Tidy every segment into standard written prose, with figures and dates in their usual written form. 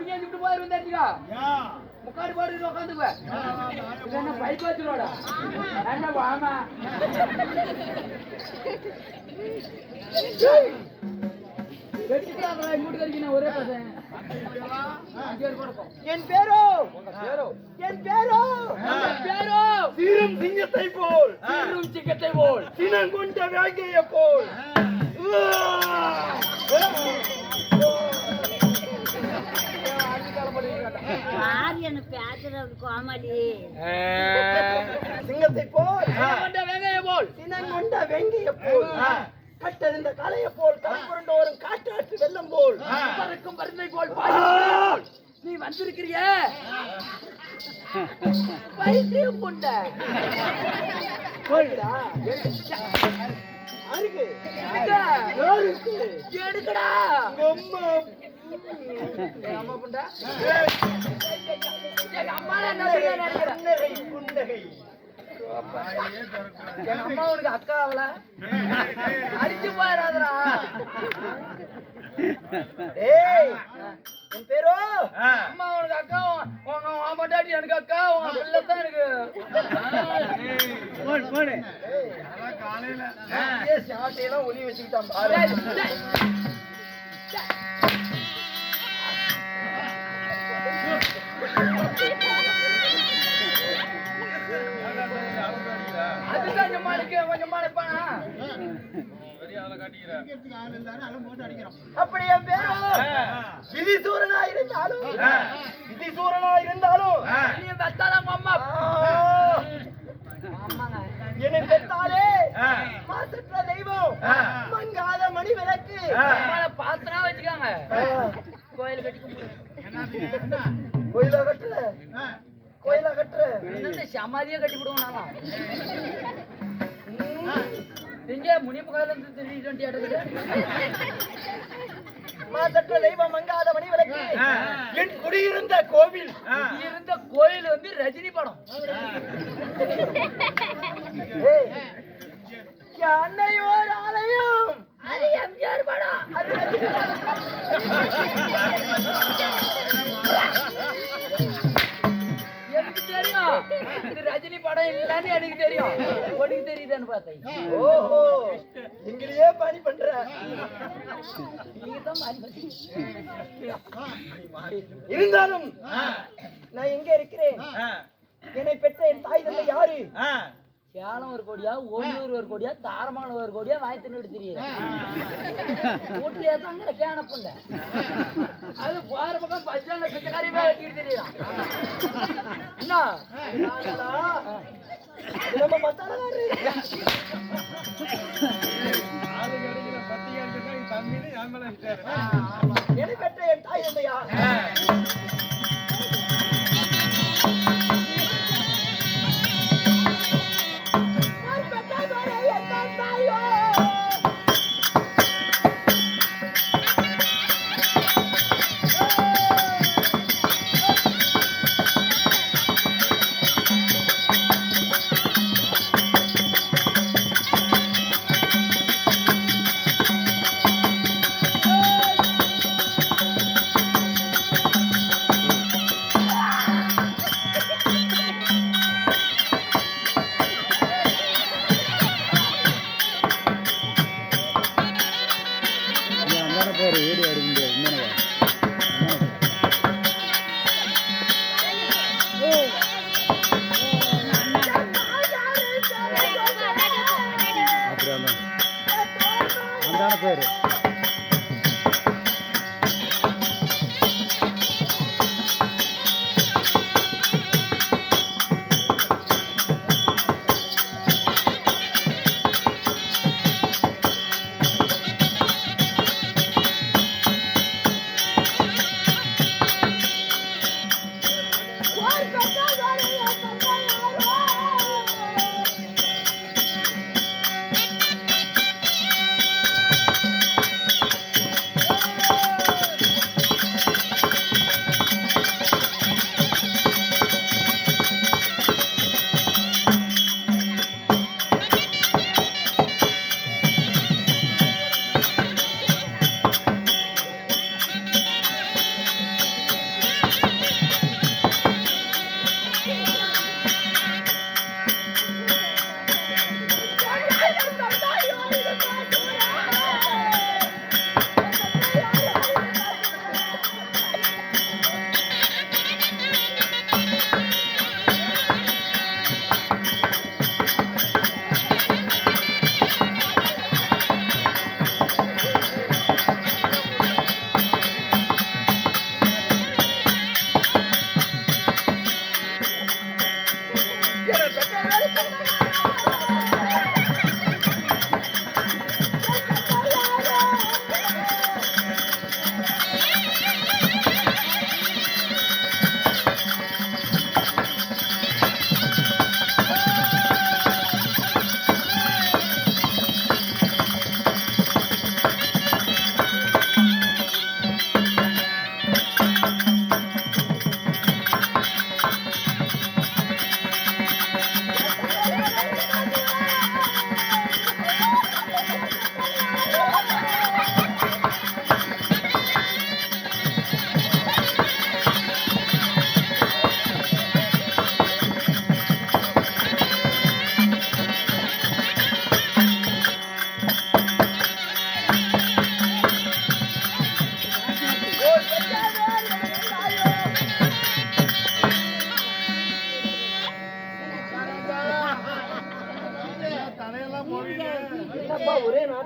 தண்ணி அடிச்சுட்டு போயிருந்தா முக்காடு போட்டு உட்காந்துக்குவேன் என்ன பைப் வச்சுருவாடா என்ன வாமா ஒரே பசங்க என் பேரோ என் பேரோ பேரோ சீரும் சிங்கத்தை போல் சீரும் சிங்கத்தை போல் சினங்கொண்ட வேங்கையை போல் சிங்கத்தை போல் வெங்கைய போல் சினங்கொண்ட வெங்கைய போல் கட்டறிந்த கலையை போல் கற்புரண்டு வரும் காற்றாற்று வெள்ளம் போல் பறக்கும் பருந்தை போல் போல் நீ வந்திருக்கிறிய பைத்தியம் கொண்ட எடுக்கடா அம்மா புண்டா அம்மா குண்டகை என் அம்மா உனக்கு அக்கா அவள அடிச்சு போயிடாதரா ஏய் என் பேரோ அம்மா உனக்கு அக்கா உங்க மாமாட்டாடி எனக்கு அக்கா உங்க பிள்ளை தான் எனக்கு காலையில சாட்டையெல்லாம் ஒளி வச்சுக்கிட்டான் பாரு அதுதான் கொஞ்சம் மாணிப்பானா அப்படி என் பேரோ விதிசூரனா இருந்தாலும் நீ பெத்தாலாம் அம்மா என்னை பெத்தாலே மாசற்ற தெய்வம் மங்காத மணி விளக்கு பாத்திரம் வச்சுக்காங்க கோயில் கட்டி கோயிலா கட்டுற சமாதியா கட்டி விடுவோம் நாங்க இங்க முனிப்பு காலம் தெரிவிட்டு மாசற்ற தெய்வம் மங்காத மணி விளக்கு என் குடியிருந்த கோவில் வந்து ரஜினி படம் அன்னையோர் ஆலயம் அது எம்ஜிஆர் படம் எனக்கு தெரியும் இது ரஜினி படம் இல்லன்னு எனக்கு தெரியும் உனக்கு தெரியுதான்னு பார்த்தேன் ஓஹோ நீங்களே பணி பண்ற நீங்க தான் இருந்தாலும் நான் எங்க இருக்கிறேன் என்னை பெற்ற என் தாய் தந்தை யாரு சேலம் ஒரு கோடியா ஓடியூர் ஒரு கோடியா தாரமான ஒரு கோடியா வாய் தின்னு தெரியுது வீட்டுலயே தாங்க கேன புண்ட அது போற பக்கம் பச்சாங்க பிச்சைக்காரியே வெட்டிட்டு தெரியுறான் என்ன நம்ம மத்தாளக்காரரு என்னை பெற்ற என் தாய் தந்தையா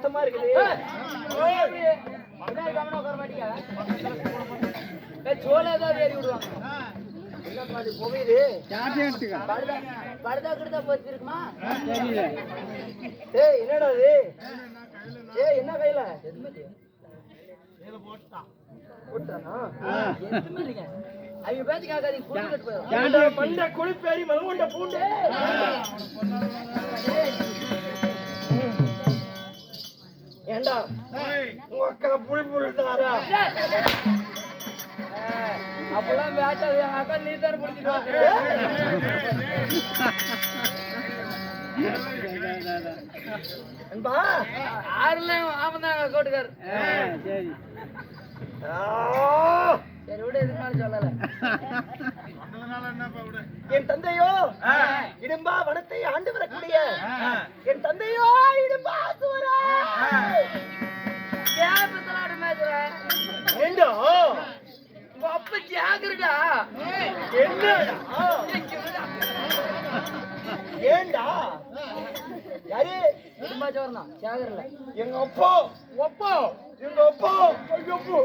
சத்தமா இருக்குது. கவனம் உட்கார மாட்டீங்க. சோளம் ஏதாவது ஏறி விடுவாங்க. என்ன மாதிரி புகையுது? படுதா கிடுதா போச்சு இருக்குமா? ஏய் என்னடா இது? ஏய் என்ன கையில? போட்டானா? எதுவுமே இல்லைங்க. அவங்க பேச்சு கேட்காதீங்க. குளிக்கிட்டு போயிடும். மண்டை குளிப்பேரி மலமுண்ட பூண்டு. ஏண்டா உங்க அக்கா புல் தாரா? அப்பெல்லாம் வேட்டாது என் அக்கா நீ தானே பிடிச்சிட்டு ஆறுல ஆமாம் தான் கோட்டுக்கார். சரி விட இதுக்கு மேலே சொல்லலை. என் தந்தையோ இடும்பா வனத்தை ஆண்டு வரக்கூடிய என் தந்தையோ இடும்பா சுவரா கேப்பத்தலாடு மேய்ச்சல ஏண்டா உங்க அப்ப ஜாகிரடா. என்னடா ஏண்டா யாரு இடும்பா சோறனா ஜாகிரல எங்க அப்பா ஒப்போ எங்க அப்பா ஐயப்போ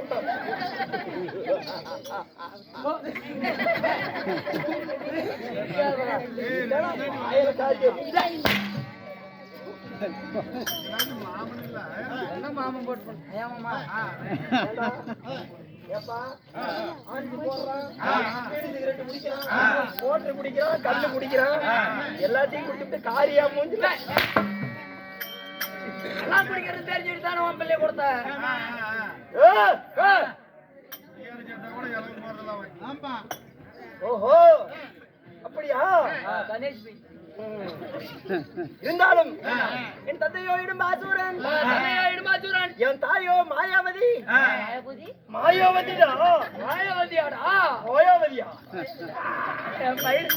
என்ன மாமன் போட்டு ஏமாமா ஏப்பா ஆண்டி போடுறான் சிகரெட் குடிக்கிறான் மோட்டர் குடிக்கிறான் கல்லு குடிக்கிறான் எல்லாத்தையும் குடிச்சுட்டு காரியா மூஞ்சில எல்லாம் குடிக்கிறது தெரிஞ்சுட்டு தானே உன் பிள்ளைய கொடுத்த. ஓஹோ அப்படியா? கணேஷ் இருந்தாலும் என் தந்தையோ இடும்பாசூரன் என் தாயோ மாயாவதி. மாயாவதிடா மாயாவதியாடா மாயாவதியா? என் பையன்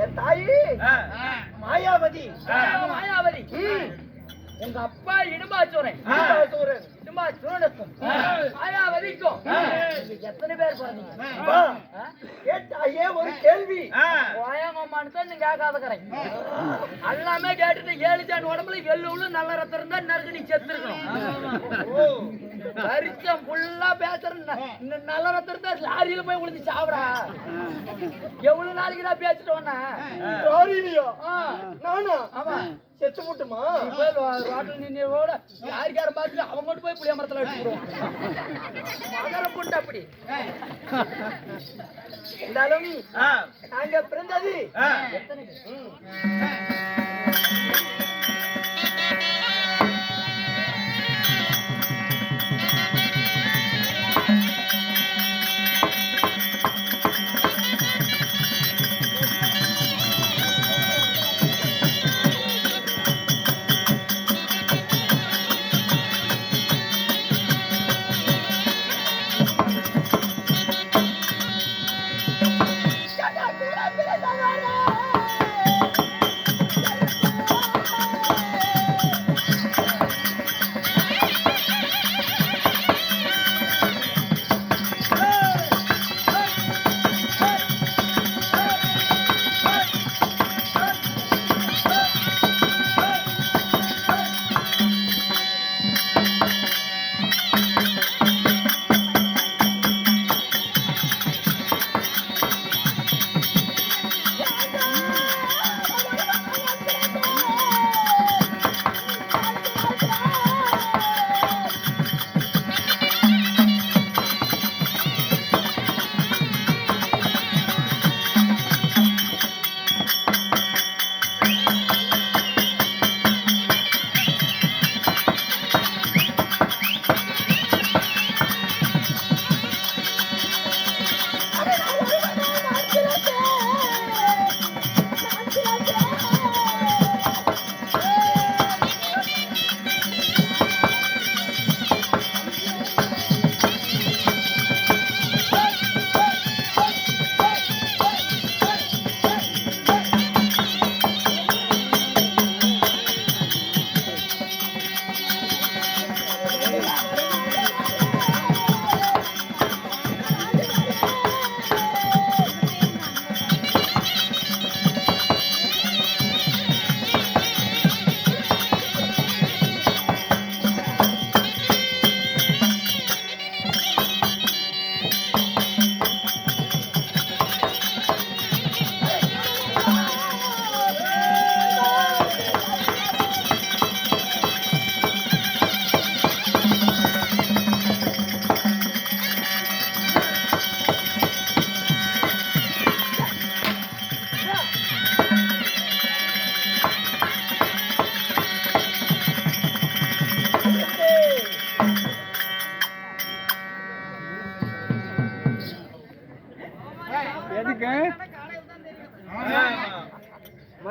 என் தாயி மாயாவதி. மாயாவதி உங்க அப்பா இடும்பாச்சூரன் இடும்பாச்சூரனுக்கும் மாயாவதிக்கும் எத்தனை பேர் பாருங்க. கேட்டாயே ஒரு கேள்வி கோயங்கம்மான்னு தான் நீங்க கேட்காதக்கிறேன். எல்லாமே கேட்டுட்டு 7 ஜான் உடம்புல எள்ளு நல்ல ரத்தம் இருந்தா நறுக்கு நீ செத்துருக்கணும். பரிச்சம் ஃபுல்லா பேசுறேன். நல்ல ரத்தம் இருந்தா லாரியில போய் விழுந்து சாப்பிடா. எவ்வளவு நாளைக்கு தான் பேசிட்டோன்னா நானா? ஆமா செத்து போட்டுமா? ரோட்டில் நின்னோட யாருக்கார பார்த்து அவங்க மட்டும் போய் புளிய மரத்துல வச்சுடுவோம். மகர புண்டு அப்படி இருந்தாலும் நாங்க பிறந்தது எத்தனை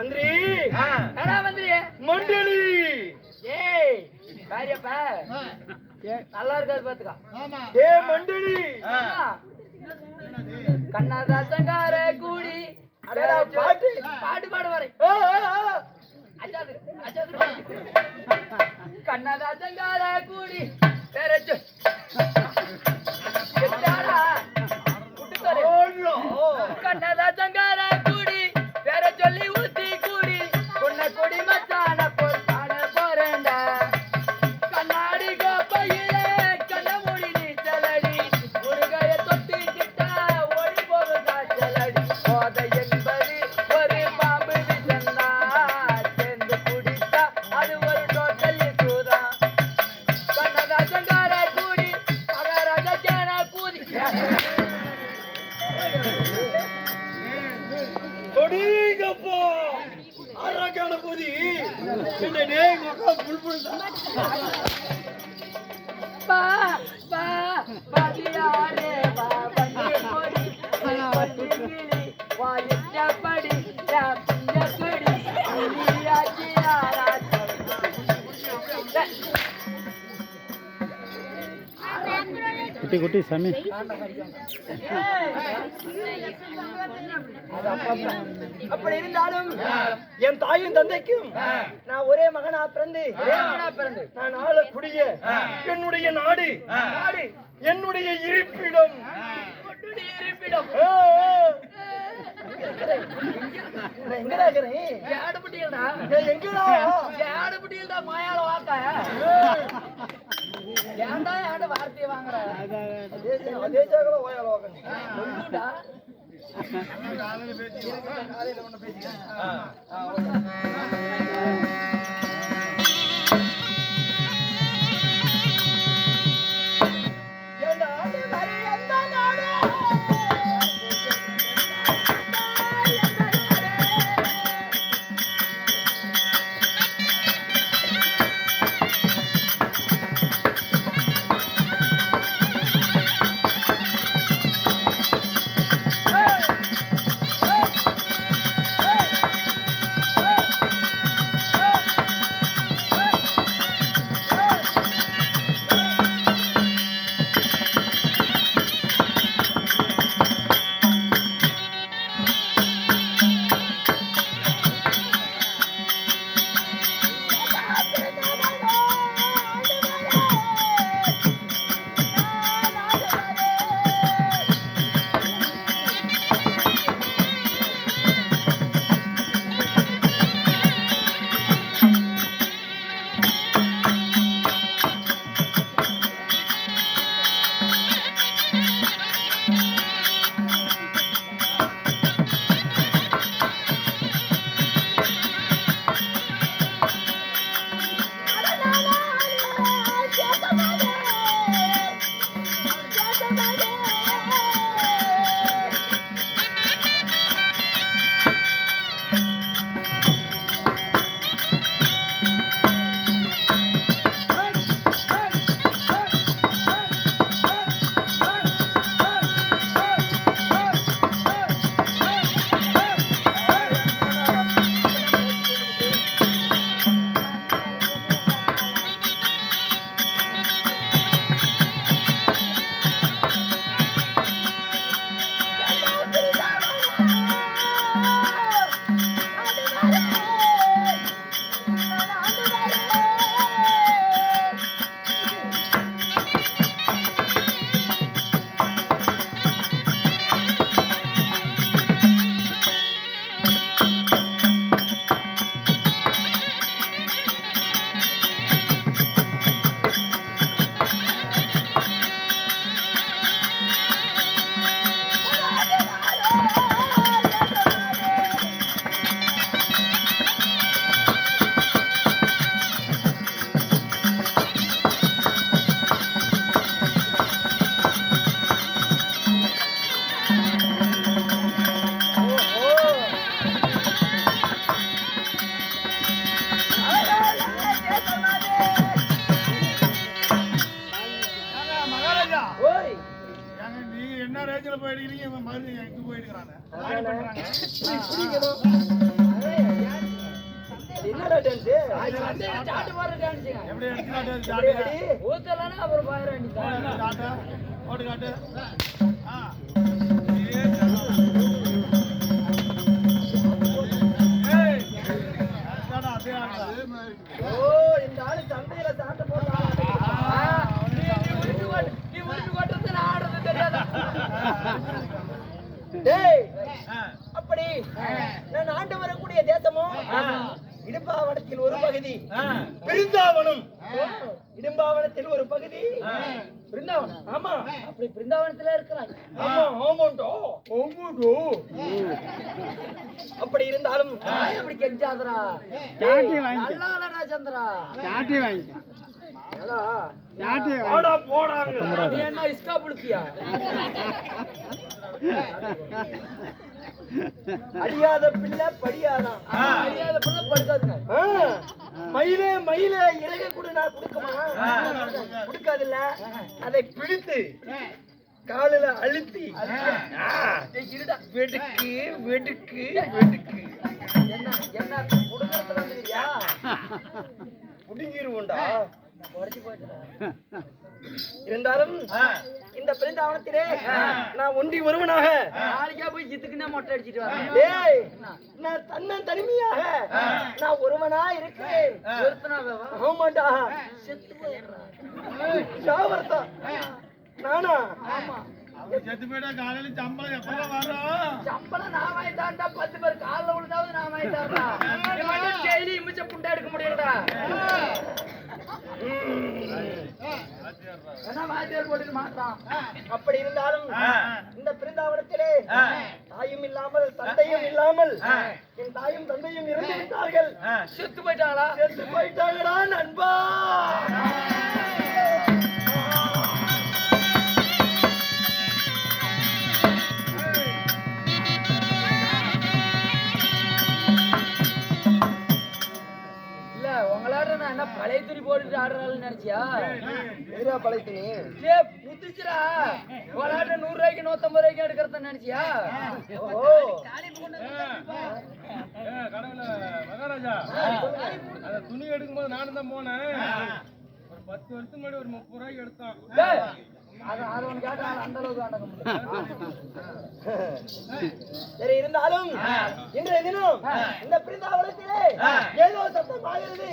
மந்திரி என்னடா மந்திரி மண்டலி ஏய் காரியப்பா நல்லா இருக்காது பாத்துக்கா ஏ மண்டலி கண்ணாதாசங்கார கூடி பாட்டு பாட்டு பாடு வரேன் அச்சாது அச்சாது கண்ணாதாசங்கார கூடி வேற கண்ணாதாசங்கார கூடி வேற சொல்லி ஊத்தி கூடி பொண்ண கொடி மச்சான போட்டாட போறேன்டா கண்ணாடி கோப்பையில கண்ண மூடி நீ செலடி முருகைய தொட்டி கிட்டா ஓடி போகுதா செலடி போதை என்பது ஒரு பாம்பு விசந்தா சேர்ந்து குடித்தா அது ஒரு டோட்டல் சூதா கண்ணதாசங்கார கூடி மகாராஜா கேன கூதி தொடிங்கப்பா அரக்கான கூதி இந்த டேய் மக்கா புல்புல் பா பா பாதியாரே பா பந்தி கொடி பந்தி கிளி வாலிட்டபடி யா புஞ்சக்கடி உலியாச்சி ஆராச்ச குட்டி குட்டி சாமி அப்படி இருந்தாலும் என் தாயும் தந்தைக்கும் நான் ஒரே மகனா பிறந்து நான் ஆளக்கூடிய என்னுடைய நாடு என்னுடைய இருப்பிடம் எங்கடா இருக்கிறேன் எங்கடா மாயால வாக்க ஏன்டா ஏன்ட வார்த்தையை வாங்குற அதே ஜாகல ஓயால வாக்கணும் போயிடுறீங்க மருந்து எங்க போயிடுறாங்க அதானே. இப்படி இருக்கணும். டான்ஸ் அது வந்து ஸ்டார்ட் போற டான்ஸுங்க எப்படி எடுத்து காட்டு அடி ஊத்தலன்னா அப்புறம் பாயிர வேண்டியது காட்டு போட்டு காட்டு ஓ இந்த ஆளு சந்தையில சாட்ட போடுறான் நீ உருட்டு கொட்டத்தை நான் ஆடுறது தெரியாதா டேய் அப்படி நான் ஆண்டு வரக்கூடிய தேசமும் இடும்பாவனத்தில் ஒரு பகுதி பிருந்தாவனம் இடும்பாவனத்தில் ஒரு பகுதி பிருந்தாவனம் ஆமா அப்படி பிருந்தாவனத்துல இருக்கிறாங்க ஆமா ஆமாண்டோ ஆமாண்டோ அப்படி இருந்தாலும் அப்படி கெஞ்சாதரா சாட்டி வாங்கிக்க நல்லா இல்லடா சந்திரா சாட்டி வாங்கிக்க ஏடா, சாட்டி போடா போடாங்க நீ என்ன இஸ்கா புளுக்கியா அடியாத பிள்ளை படியாதான் தெரியாத பிள்ளை படுக்காதுங்க மயிலே மயிலே இறக கூட நான் கொடுக்குமா கொடுக்காதுல்ல அதை பிடித்து காலில அழுத்தி இருடா வெடுக்கு வெடுக்கு வெடுக்கு என்ன என்ன குடுக்கறதுல வந்துறியா புடுங்கிருவோண்டா உடச்சு போயிட்டு இருந்தாலும் இந்த பிருந்தாவனத்திலே நான் ஒன்றி ஒருவனாக நாளைக்கா போய் இதுக்குன்னே மொட்டை அடிச்சிட்டு வரேன் டேய் நான் தன்னன் தனிமையாக நான் ஒருவனா இருக்கிறேன் ஒருத்தனா ஆமாண்டா செத்து போயிடுறான் சாவர்த்தா நானா ஆமா செத்து போயிட்டா காலையில சம்பளம் எப்பதான் வரும் சம்பளம் நான் வாங்கிட்டான்டா 10 பேர் காலில் விழுந்தாவது நான் வாங்கிட்டான்டா டெய்லி இமிச்ச புண்டை எடுக்க முடியலடா என்ன வாத்தியார் போட்டு மாட்டான் அப்படி இருந்தாலும் இந்த பிருந்தாவனத்திலே தாயும் இல்லாமல் தந்தையும் இல்லாமல் என் தாயும் தந்தையும் இறந்து விட்டார்கள் செத்து போயிட்டாங்களா செத்து போயிட்டாங்கடா நண்பா இல்ல உங்களாட நான் என்ன பழைய துணி போட்டுட்டு ஆடுறாள்னு நினைச்சியா எதிரா பழைத்துனி ஏ புத்துச்சுடா உங்களாட்ட 100 ரூபாய்க்கு 150 ரூபாய்க்கு எடுக்கிறத நினைச்சியா ஓ கடவுள மகாராஜா அந்த துணி எடுக்கும்போது நானும் தான் போனேன் ஒரு 10 வருஷத்துக்கு முன்னாடி ஒரு 30 ரூபாய்க்கு எடுத்தான் டேய், அது ஒன்று கேட்டா அந்த அளவுக்கு அடக்க முடியும் சரி இருந்தாலும் இன்றைய தினம் இந்த பிருந்தாவனத்திலே ஏதோ சத்தம் ஆகிறது